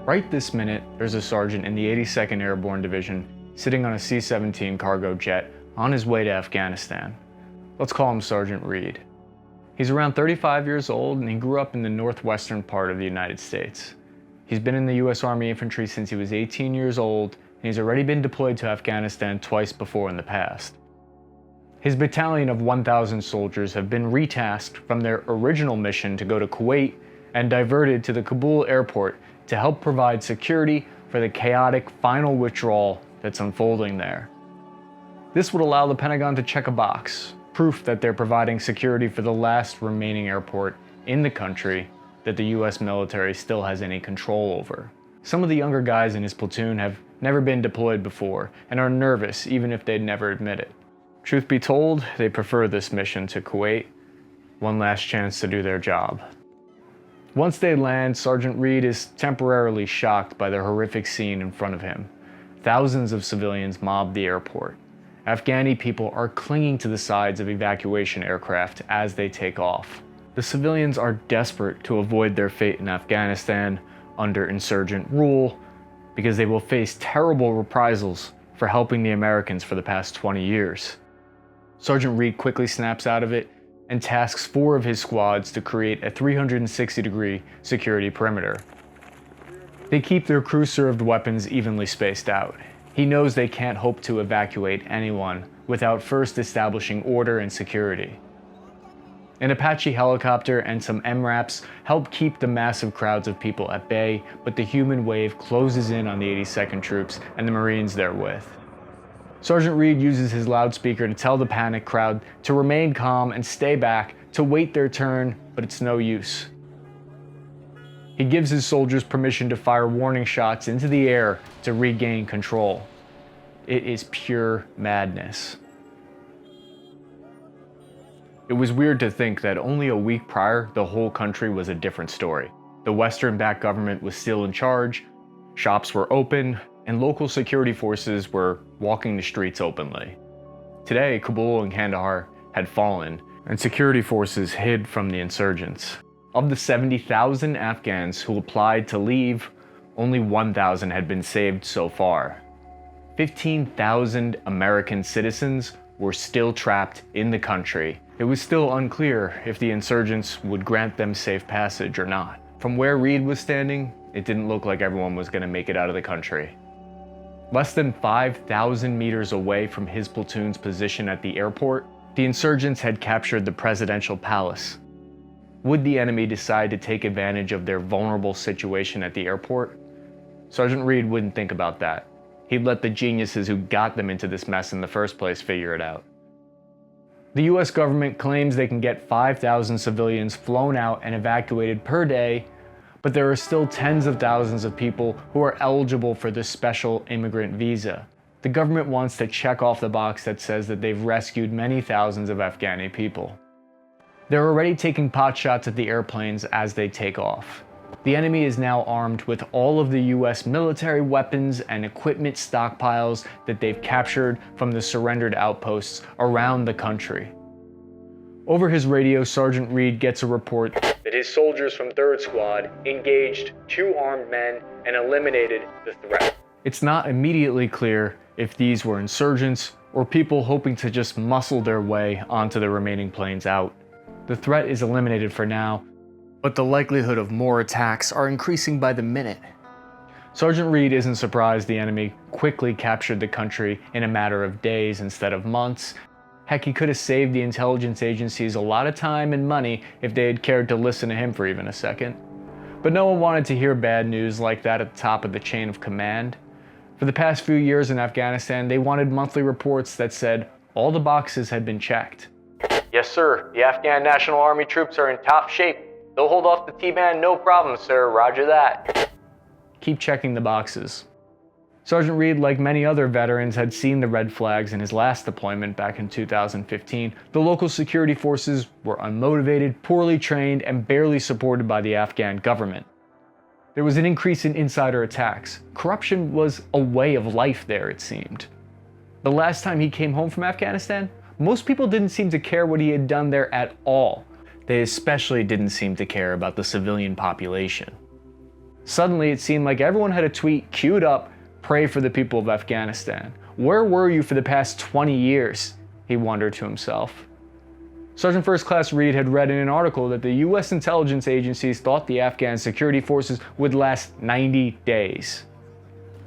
Right this minute, there's a sergeant in the 82nd Airborne Division sitting on a C-17 cargo jet on his way to Afghanistan. Let's call him Sergeant Reed. He's around 35 years old and he grew up in the northwestern part of the United States. He's been in the U.S. Army Infantry since he was 18 years old and he's already been deployed to Afghanistan twice before in the past. His battalion of 1,000 soldiers have been retasked from their original mission to go to Kuwait and diverted to the Kabul airport to help provide security for the chaotic final withdrawal that's unfolding there. This would allow the Pentagon to check a box, proof that they're providing security for the last remaining airport in the country that the US military still has any control over. Some of the younger guys in his platoon have never been deployed before and are nervous even if they'd never admit it. Truth be told, they prefer this mission to Kuwait, one last chance to do their job. Once they land, Sergeant Reed is temporarily shocked by the horrific scene in front of him. Thousands of civilians mob the airport. Afghani people are clinging to the sides of evacuation aircraft as they take off. The civilians are desperate to avoid their fate in Afghanistan under insurgent rule because they will face terrible reprisals for helping the Americans for the past 20 years. Sergeant Reed quickly snaps out of it and tasks 4 of his squads to create a 360-degree security perimeter. They keep their crew-served weapons evenly spaced out. He knows they can't hope to evacuate anyone without first establishing order and security. An Apache helicopter and some MRAPs help keep the massive crowds of people at bay, but the human wave closes in on the 82nd troops and the Marines they're with. Sergeant Reed uses his loudspeaker to tell the panicked crowd to remain calm and stay back, to wait their turn, but it's no use. He gives his soldiers permission to fire warning shots into the air to regain control. It is pure madness. It was weird to think that only a week prior, the whole country was a different story. The Western-backed government was still in charge, shops were open, and local security forces were walking the streets openly. Today, Kabul and Kandahar had fallen, and security forces hid from the insurgents. Of the 70,000 Afghans who applied to leave, only 1,000 had been saved so far. 15,000 American citizens were still trapped in the country. It was still unclear if the insurgents would grant them safe passage or not. From where Reed was standing, it didn't look like everyone was going to make it out of the country. Less than 5,000 meters away from his platoon's position at the airport, the insurgents had captured the presidential palace. Would the enemy decide to take advantage of their vulnerable situation at the airport? Sergeant Reed wouldn't think about that. He'd let the geniuses who got them into this mess in the first place figure it out. The US government claims they can get 5,000 civilians flown out and evacuated per day, but there are still tens of thousands of people who are eligible for this special immigrant visa. The government wants to check off the box that says that they've rescued many thousands of Afghani people. They're already taking pot shots at the airplanes as they take off. The enemy is now armed with all of the US military weapons and equipment stockpiles that they've captured from the surrendered outposts around the country. Over his radio, Sergeant Reed gets a report that his soldiers from 3rd Squad engaged 2 armed men and eliminated the threat. It's not immediately clear if these were insurgents or people hoping to just muscle their way onto the remaining planes out. The threat is eliminated for now, but the likelihood of more attacks are increasing by the minute. Sergeant Reed isn't surprised the enemy quickly captured the country in a matter of days instead of months. Heck, he could have saved the intelligence agencies a lot of time and money if they had cared to listen to him for even a second. But no one wanted to hear bad news like that at the top of the chain of command. For the past few years in Afghanistan, they wanted monthly reports that said all the boxes had been checked. Yes, sir. The Afghan National Army troops are in top shape. They'll hold off the T-band, no problem, sir. Roger that. Keep checking the boxes. Sergeant Reed, like many other veterans, had seen the red flags in his last deployment back in 2015. The local security forces were unmotivated, poorly trained, and barely supported by the Afghan government. There was an increase in insider attacks. Corruption was a way of life there, it seemed. The last time he came home from Afghanistan, most people didn't seem to care what he had done there at all. They especially didn't seem to care about the civilian population. Suddenly, it seemed like everyone had a tweet queued up, "Pray for the people of Afghanistan." Where were you for the past 20 years? He wondered to himself. Sergeant First Class Reed had read in an article that the US intelligence agencies thought the Afghan security forces would last 90 days.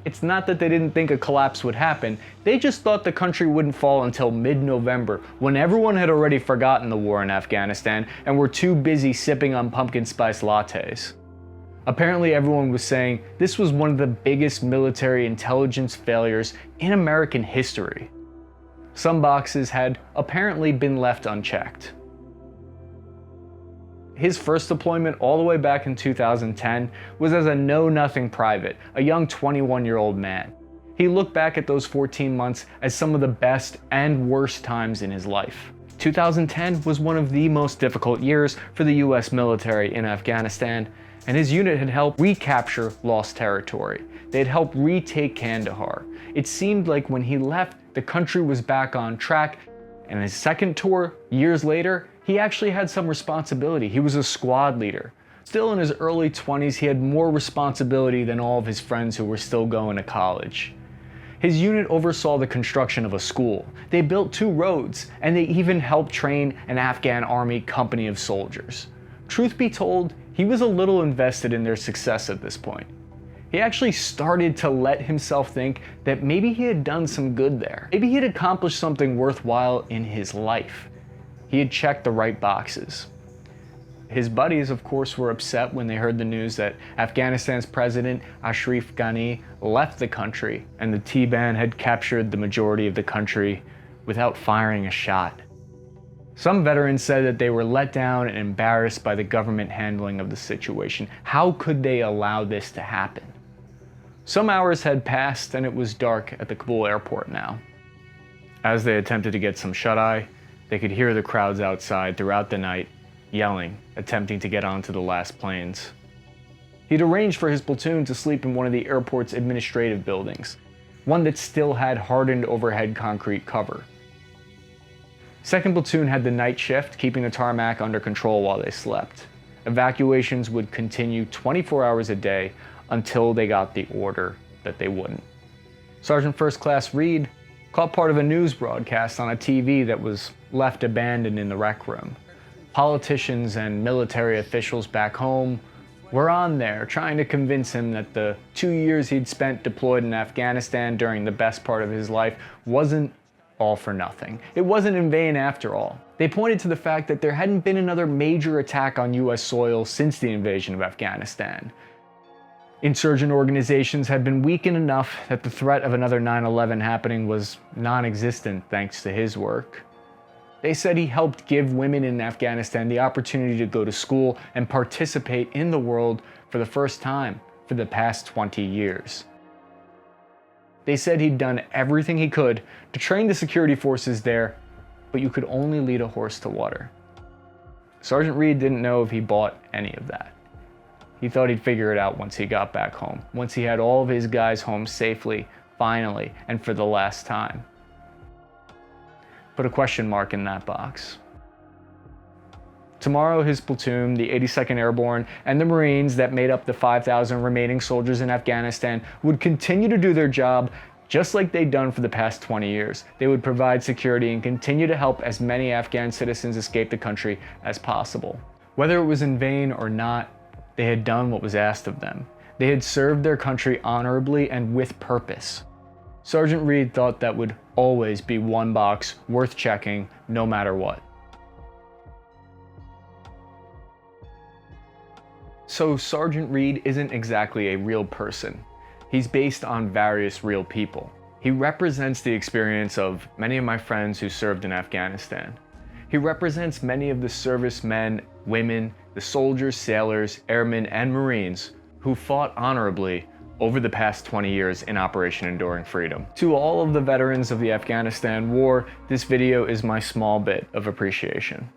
It's not that they didn't think a collapse would happen, they just thought the country wouldn't fall until mid-November, when everyone had already forgotten the war in Afghanistan and were too busy sipping on pumpkin spice lattes. Apparently everyone was saying this was one of the biggest military intelligence failures in American history. Some boxes had apparently been left unchecked. His first deployment all the way back in 2010 was as a know-nothing private, a young 21-year-old man. He looked back at those 14 months as some of the best and worst times in his life. 2010 was one of the most difficult years for the US military in Afghanistan, and his unit had helped recapture lost territory. They had helped retake Kandahar. It seemed like when he left, the country was back on track, and his second tour, years later, he actually had some responsibility. He was a squad leader. Still in his early 20s, he had more responsibility than all of his friends who were still going to college. His unit oversaw the construction of a school. They built 2 roads, and they even helped train an Afghan army company of soldiers. Truth be told, he was a little invested in their success at this point. He actually started to let himself think that maybe he had done some good there. Maybe he had accomplished something worthwhile in his life. He had checked the right boxes. His buddies, of course, were upset when they heard the news that Afghanistan's president, Ashraf Ghani, left the country and the Taliban had captured the majority of the country without firing a shot. Some veterans said that they were let down and embarrassed by the government handling of the situation. How could they allow this to happen? Some hours had passed and it was dark at the Kabul airport now. As they attempted to get some shut-eye, they could hear the crowds outside throughout the night, yelling, attempting to get onto the last planes. He'd arranged for his platoon to sleep in one of the airport's administrative buildings, one that still had hardened overhead concrete cover. Second platoon had the night shift, keeping the tarmac under control while they slept. Evacuations would continue 24 hours a day until they got the order that they wouldn't. Sergeant First Class Reed caught part of a news broadcast on a TV that was left abandoned in the rec room. Politicians and military officials back home were on there trying to convince him that the 2 years he'd spent deployed in Afghanistan during the best part of his life wasn't all for nothing. It wasn't in vain after all. They pointed to the fact that there hadn't been another major attack on US soil since the invasion of Afghanistan. Insurgent organizations had been weakened enough that the threat of another 9/11 happening was non-existent thanks to his work. They said he helped give women in Afghanistan the opportunity to go to school and participate in the world for the first time for the past 20 years. They said he'd done everything he could to train the security forces there, but you could only lead a horse to water. Sergeant Reed didn't know if he bought any of that. He thought he'd figure it out once he got back home, once he had all of his guys home safely, finally, and for the last time. Put a question mark in that box. Tomorrow, his platoon, the 82nd Airborne, and the Marines that made up the 5,000 remaining soldiers in Afghanistan would continue to do their job just like they'd done for the past 20 years. They would provide security and continue to help as many Afghan citizens escape the country as possible. Whether it was in vain or not, they had done what was asked of them. They had served their country honorably and with purpose. Sergeant Reed thought that would always be one box worth checking, no matter what. So Sergeant Reed isn't exactly a real person. He's based on various real people. He represents the experience of many of my friends who served in Afghanistan. He represents many of the servicemen, women, the soldiers, sailors, airmen, and Marines who fought honorably over the past 20 years in Operation Enduring Freedom. To all of the veterans of the Afghanistan war, this video is my small bit of appreciation.